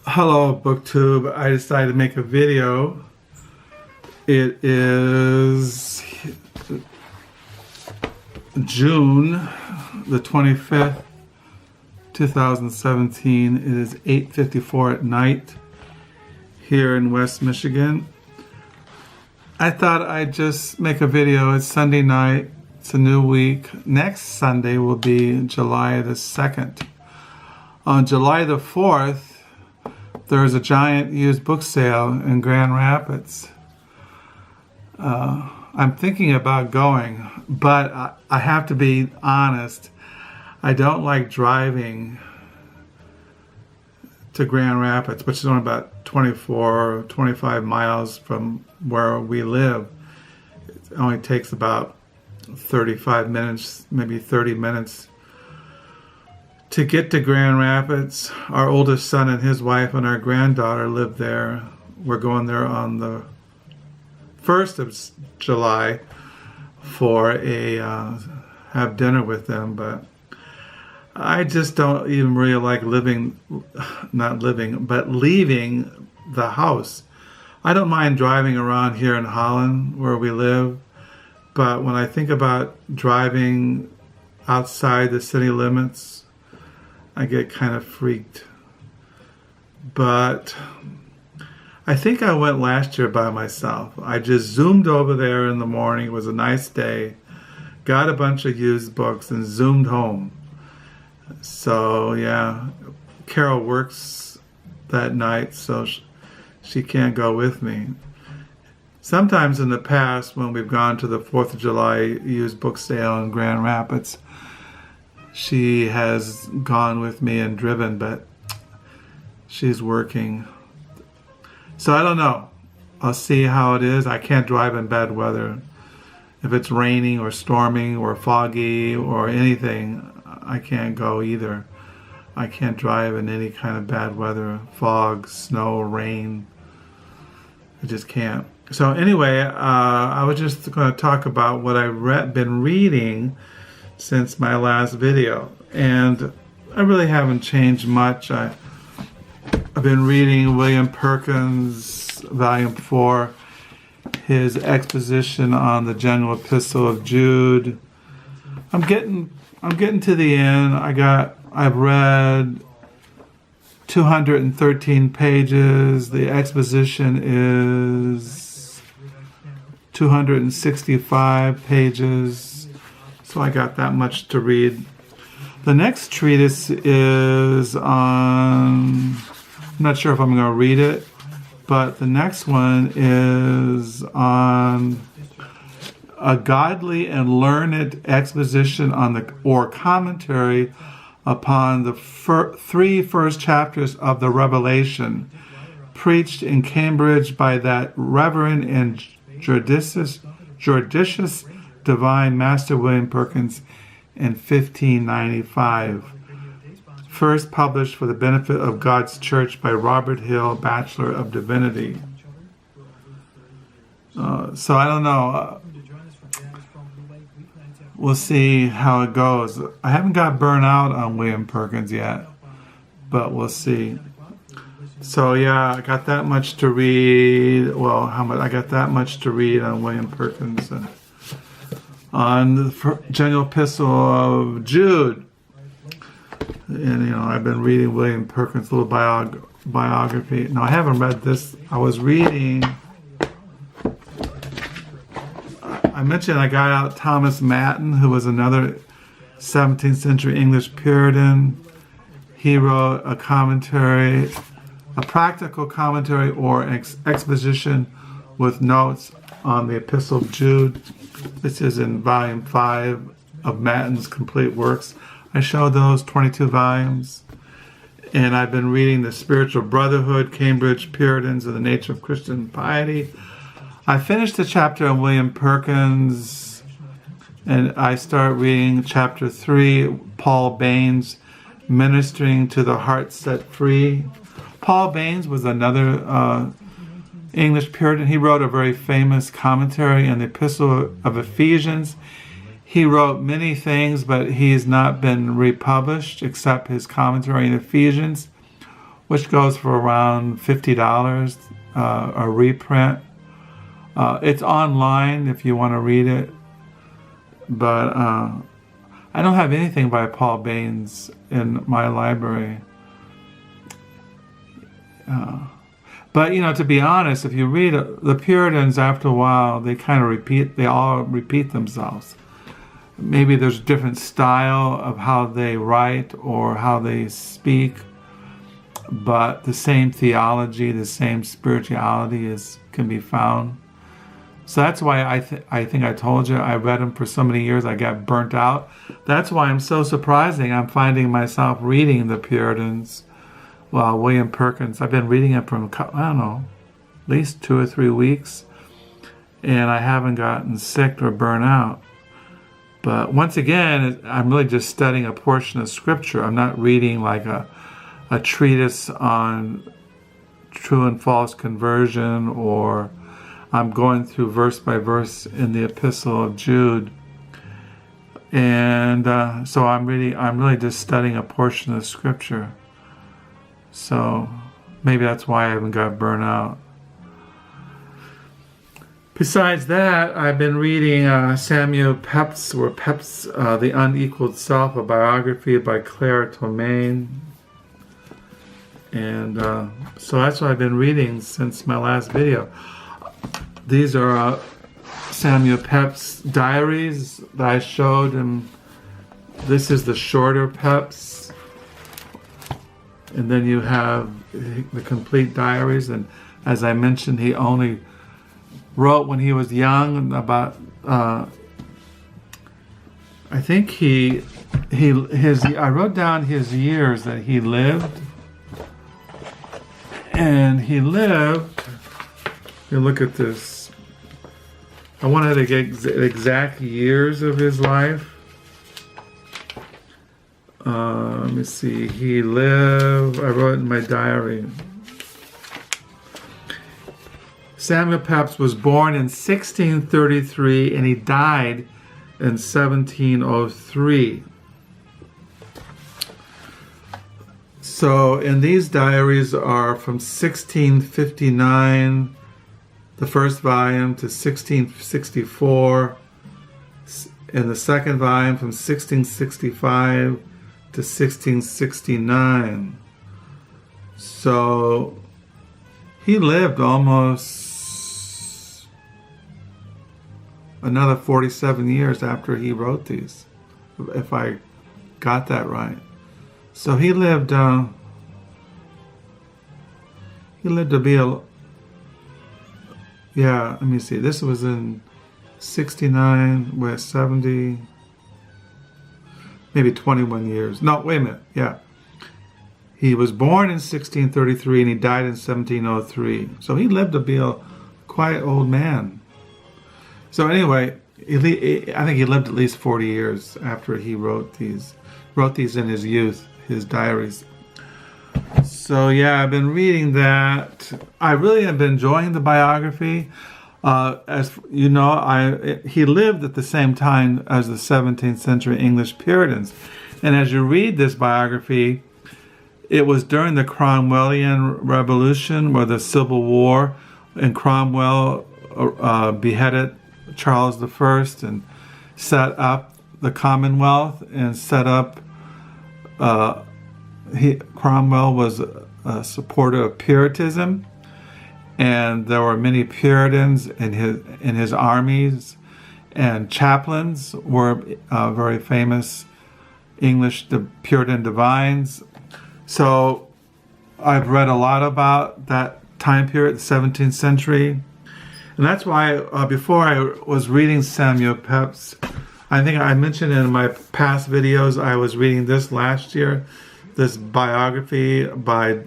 Hello, BookTube. I decided to make a video. It is June the 25th, 2017. It is 8:54 at night here in West Michigan. I thought I'd just make a video. It's Sunday night. It's a new week. Next Sunday will be July the 2nd. On July the 4th, there's a giant used book sale in Grand Rapids. I'm thinking about going, but I have to be honest. I don't like driving to Grand Rapids, which is only about 24 or 25 miles from where we live. It only takes about 35 minutes, maybe 30 minutes to get to Grand Rapids. Our oldest son and his wife and our granddaughter live there. We're going there on the 1st of July for have dinner with them, but I just don't even really like leaving the house. I don't mind driving around here in Holland where we live, but when I think about driving outside the city limits, I get kind of freaked. But I think I went last year by myself. I just zoomed over there in the morning. It was a nice day. Got a bunch of used books and zoomed home. So yeah, Carol works that night, so she can't go with me. Sometimes in the past, when we've gone to the 4th of July used book sale in Grand Rapids, she has gone with me and driven, but she's working. So I don't know. I'll see how it is. I can't drive in bad weather. If it's raining or storming or foggy or anything, I can't go either. I can't drive in any kind of bad weather, fog, snow, rain. I just can't. So anyway, I was just going to talk about what I've been reading since my last video, and I really haven't changed much. I've been reading William Perkins, Volume 4, his exposition on the General Epistle of Jude. I'm getting to the end. I've read 213 pages. The exposition is 265 pages. So I got that much to read. The next treatise is on, I'm not sure if I'm going to read it, but the next one is on a godly and learned exposition on or commentary upon the three first chapters of the Revelation, preached in Cambridge by that reverend and judicious Divine Master William Perkins in 1595. First published for the benefit of God's Church by Robert Hill, Bachelor of Divinity. So I don't know. We'll see how it goes. I haven't got burnt out on William Perkins yet, but we'll see. So yeah, I got that much to read. Well, how much? I got that much to read on William Perkins. On the General Epistle of Jude. And, I've been reading William Perkins' little biography. No, I haven't read this. I was reading, I mentioned I got out Thomas Manton, who was another 17th century English Puritan. He wrote a commentary, a practical commentary or exposition with notes on the Epistle of Jude. This is in Volume 5 of Manton's Complete Works. I showed those 22 volumes. And I've been reading The Spiritual Brotherhood, Cambridge Puritans, and the Nature of Christian Piety. I finished the chapter on William Perkins, and I start reading chapter 3, Paul Baines, Ministering to the Heart Set Free. Paul Baines was another English Puritan. He wrote a very famous commentary on the Epistle of Ephesians. He wrote many things, but he's not been republished except his commentary in Ephesians, which goes for around $50, a reprint. It's online if you want to read it, but I don't have anything by Paul Baines in my library. But, you know, to be honest, if you read the Puritans, after a while, they kind of all repeat themselves. Maybe there's a different style of how they write or how they speak, but the same theology, the same spirituality can be found. So that's why I think I told you I read them for so many years I got burnt out. That's why I'm so surprising. I'm finding myself reading the Puritans. Well, William Perkins, I've been reading it for, I don't know, at least 2 or 3 weeks, and I haven't gotten sick or burnt out. But once again, I'm really just studying a portion of Scripture. I'm not reading like a treatise on true and false conversion, or I'm going through verse by verse in the Epistle of Jude. And so I'm really just studying a portion of Scripture. So maybe that's why I haven't got burnt out. Besides that, I've been reading Samuel Pepys, The Unequalled Self, a biography by Clarke Tomalin. And so that's what I've been reading since my last video. These are Samuel Pepys' diaries that I showed him. This is the shorter Pepys. And then you have the complete diaries. And as I mentioned, he only wrote when he was young. About I think I wrote down his years that he lived. And he lived, you look at this, I wanted to get exact years of his life. Let me see, I wrote in my diary. Samuel Pepys was born in 1633 and he died in 1703. So, and these diaries are from 1659, the first volume, to 1664, and the second volume from 1665 to 1669. So, he lived almost another 47 years after he wrote these, if I got that right. So he lived to be let me see, this was in 69, we're 70, maybe 21 years. No, wait a minute, yeah. He was born in 1633 and he died in 1703. So he lived to be a quite old man. So anyway, I think he lived at least 40 years after he wrote these in his youth, his diaries. So yeah, I've been reading that. I really have been enjoying the biography. As you know, he lived at the same time as the 17th century English Puritans. And as you read this biography, it was during the Cromwellian Revolution, or the Civil War, and Cromwell beheaded Charles I and set up the Commonwealth and set up Cromwell was a supporter of Puritanism, and there were many Puritans in his armies, and chaplains were very famous English Puritan divines. So I've read a lot about that time period, the 17th century, and that's why before I was reading Samuel Pepys, I think I mentioned in my past videos I was reading this last year, this biography by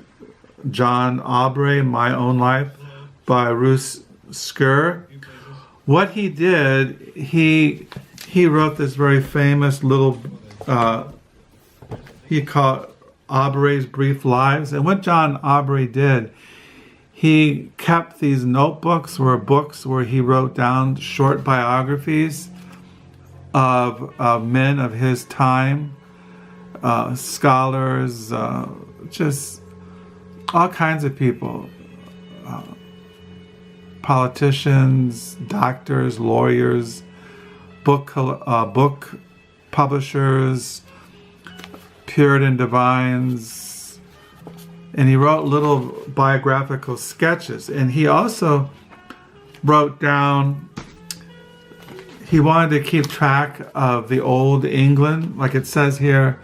John Aubrey, My Own Life, by Ruth Scurr. What he did, he wrote this very famous little, he called Aubrey's Brief Lives. And what John Aubrey did, he kept these notebooks or books where he wrote down short biographies of men of his time, scholars, just all kinds of people, politicians, doctors, lawyers, book publishers, Puritan divines, and he wrote little biographical sketches. And he also wrote down, he wanted to keep track of the old England. Like it says here,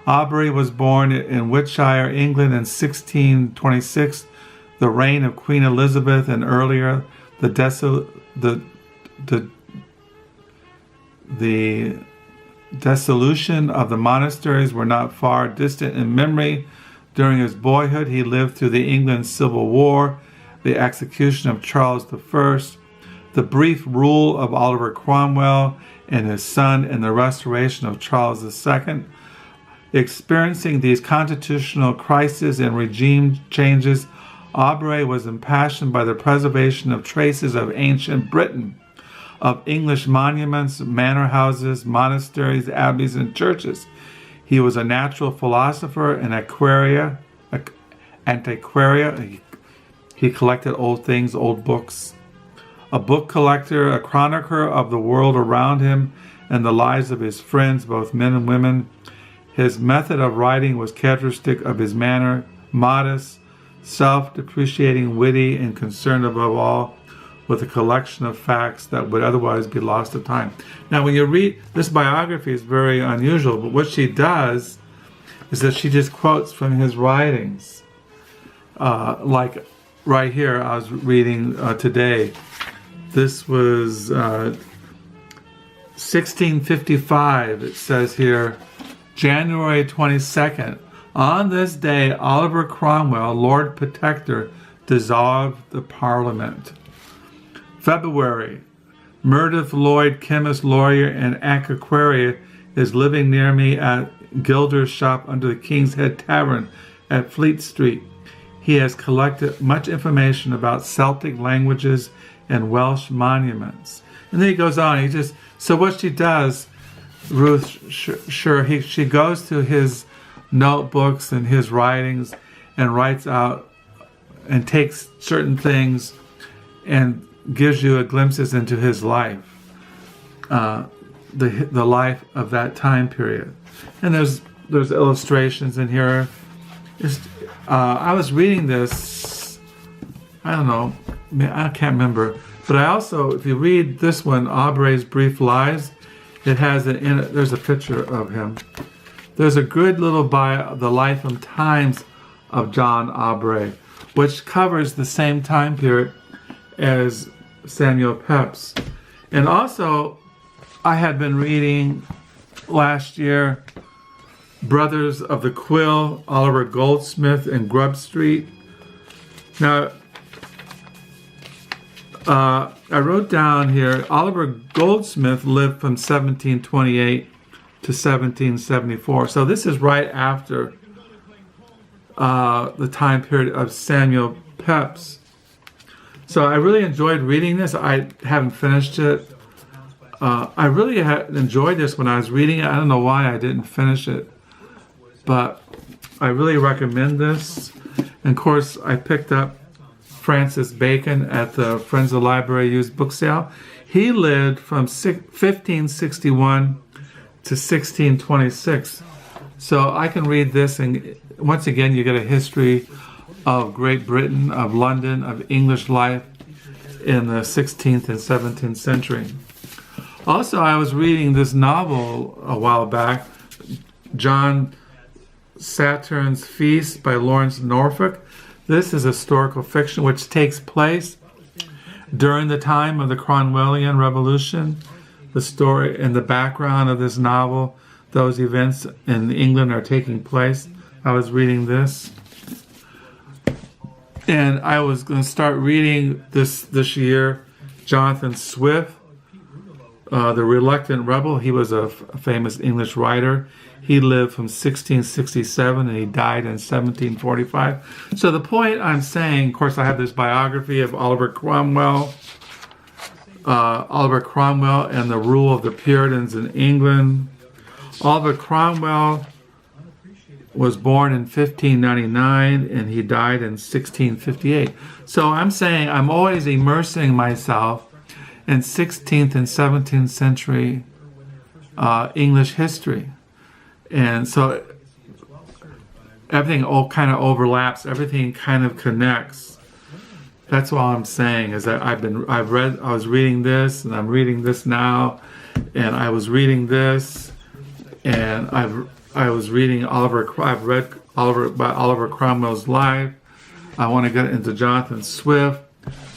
Aubrey was born in Wiltshire, England in 1626, the reign of Queen Elizabeth, and earlier the dissolution of the monasteries were not far distant in memory. During his boyhood, he lived through the England Civil War, the execution of Charles I, the brief rule of Oliver Cromwell and his son, and the restoration of Charles II. Experiencing these constitutional crises and regime changes, Aubrey was impassioned by the preservation of traces of ancient Britain, of English monuments, manor houses, monasteries, abbeys, and churches. He was a natural philosopher, an antiquaria. He collected old things, old books. A book collector, a chronicler of the world around him and the lives of his friends, both men and women. His method of writing was characteristic of his manner, modest, self-depreciating, witty, and concerned above all with a collection of facts that would otherwise be lost to time. Now, when you read this biography, is very unusual, but what she does is that she just quotes from his writings. Like right here, I was reading today. This was 1655. It says here, January 22nd. On this day, Oliver Cromwell, Lord Protector, dissolved the Parliament. February. Meredith Lloyd, chemist, lawyer, and antiquary, is living near me at Gilder's shop under the King's Head Tavern at Fleet Street. He has collected much information about Celtic languages and Welsh monuments. And then he goes on. So what she does, Ruth, she goes to his notebooks and his writings and writes out and takes certain things and gives you a glimpses into his life, the life of that time period. And there's illustrations in here. I was reading this, I don't know, I can't remember, but I also, if you read this one, Aubrey's Brief Lives, it has in it, there's a picture of him. There's a good little bio, the life and times of John Aubrey, which covers the same time period as Samuel Pepys. And also, I had been reading last year Brothers of the Quill, Oliver Goldsmith, and Grub Street. Now, I wrote down here, Oliver Goldsmith lived from 1728 to 1774. So this is right after the time period of Samuel Pepys. So I really enjoyed reading this. I haven't finished it. I really enjoyed this when I was reading it. I don't know why I didn't finish it, but I really recommend this. And of course, I picked up Francis Bacon at the Friends of the Library used book sale. He lived from 1561 to 1626. So I can read this, and once again, you get a history of Great Britain, of London, of English life in the 16th and 17th century. Also, I was reading this novel a while back, John Saturn's Feast by Lawrence Norfolk. This is historical fiction which takes place during the time of the Cromwellian Revolution. The story and the background of this novel, those events in England are taking place. I was reading this. And I was going to start reading this year, Jonathan Swift, The Reluctant Rebel. He was a famous English writer. He lived from 1667 and he died in 1745. So the point I'm saying, of course, I have this biography of Oliver Cromwell and the rule of the Puritans in England. Oliver Cromwell was born in 1599 and he died in 1658. So I'm saying I'm always immersing myself in 16th and 17th century English history. And so everything all kind of overlaps, everything kind of connects. That's all I'm saying, is that I was reading this, and I'm reading this now, and I was reading this, and I was reading I've read Oliver Cromwell's life. I want to get into Jonathan Swift.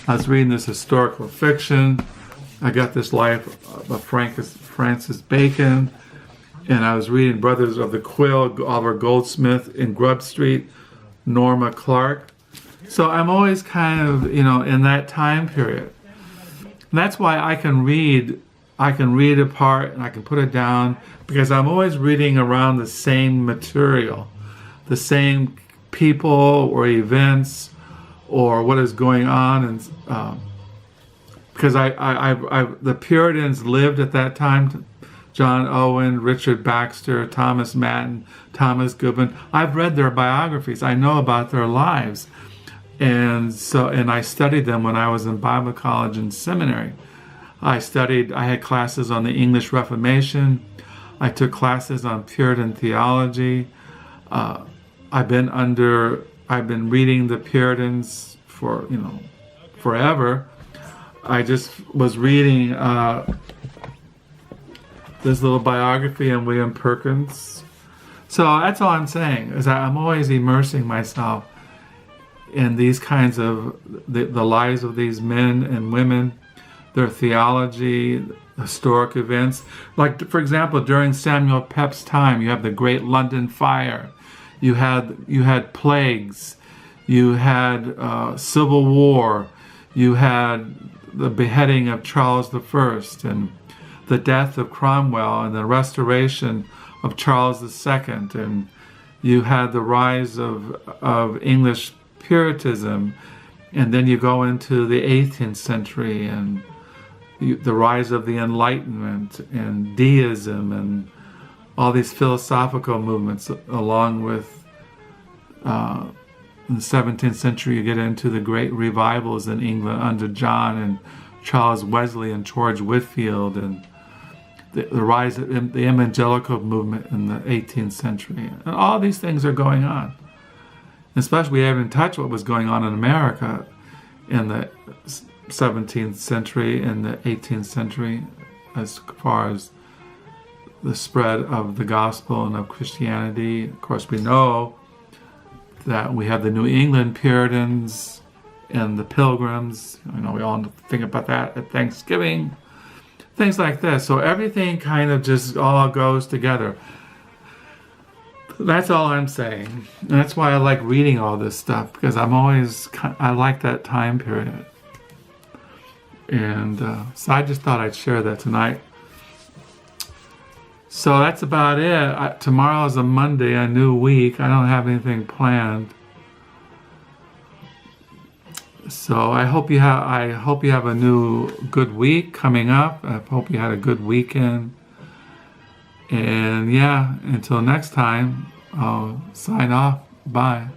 I was reading this historical fiction. I got this life of Francis Bacon, and I was reading Brothers of the Quill, Oliver Goldsmith in Grub Street, Norma, Clarke. So I'm always kind of, in that time period. And that's why I can read a part and I can put it down, because I'm always reading around the same material, the same people or events or what is going on, and because the Puritans lived at that time. John Owen, Richard Baxter, Thomas Manton, Thomas Goodwin. I've read their biographies. I know about their lives. And I studied them when I was in Bible college and seminary. I had classes on the English Reformation. I took classes on Puritan theology. I've been reading the Puritans for, forever. I just was reading this little biography on William Perkins. So that's all I'm saying, is that I'm always immersing myself in these kinds of the lives of these men and women, their theology, historic events. Like, for example, during Samuel Pepys' time, you have the Great London Fire, you had plagues, you had civil war, you had the beheading of Charles I, and the death of Cromwell, and the restoration of Charles II, and you had the rise of English Puritanism, and then you go into the 18th century and the rise of the Enlightenment and deism and all these philosophical movements, along with in the 17th century you get into the great revivals in England under John and Charles Wesley and George Whitefield, and the rise of the evangelical movement in the 18th century. And all these things are going on. Especially, we haven't touched what was going on in America in the 17th century and the 18th century, as far as the spread of the gospel and of Christianity. Of course, we know that we have the New England Puritans and the Pilgrims. We all think about that at Thanksgiving. Things like this. So everything kind of just all goes together. That's all I'm saying. And that's why I like reading all this stuff, because I like that time period. And so I just thought I'd share that tonight. So that's about it. Tomorrow is a Monday, a new week. I don't have anything planned. So I hope you have a new good week coming up. I hope you had a good weekend. And yeah, until next time, I'll sign off. Bye.